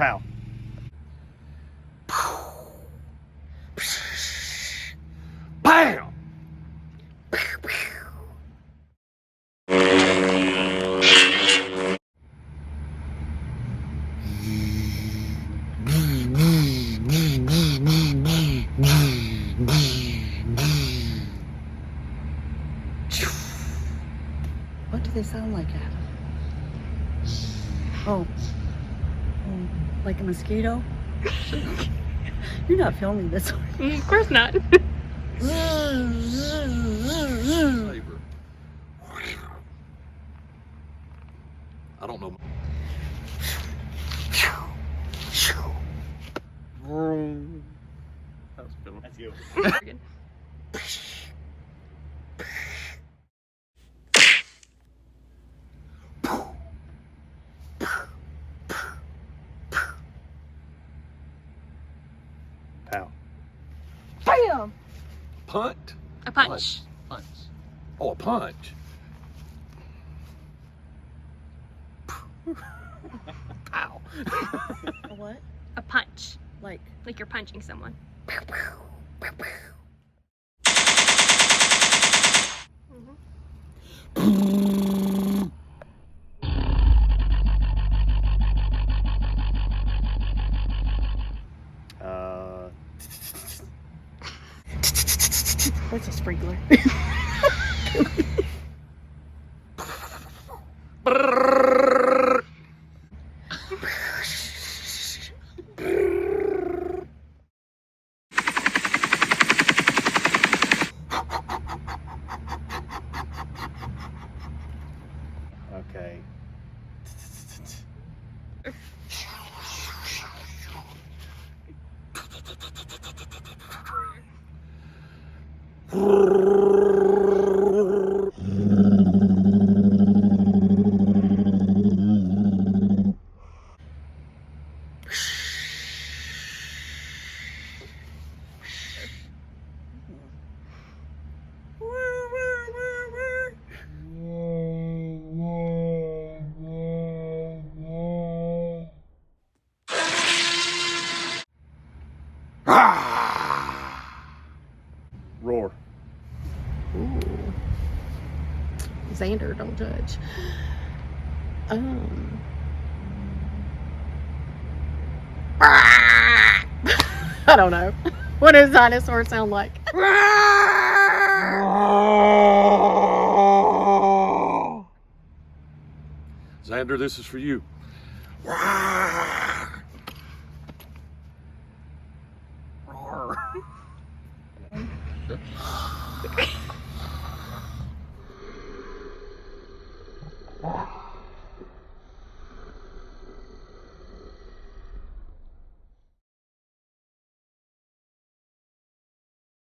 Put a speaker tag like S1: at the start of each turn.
S1: Pow.
S2: Bam!
S3: What do they sound like, Adam? Oh, like a mosquito? You're not filming this one.
S4: Of course not.
S2: I don't know.
S1: That's you.
S4: Good.
S1: Pow.
S3: Bam!
S2: Punt?
S4: A punch.
S2: Punch. Oh, a punch. Pow.
S3: A what?
S4: A punch.
S3: Like,
S4: Like you're punching someone.
S3: what's a sprinkler?
S1: Okay. Roar.
S3: Ooh. Xander, don't judge. I don't know. What does dinosaur sound like?
S2: Xander, this is for you.
S1: Roar.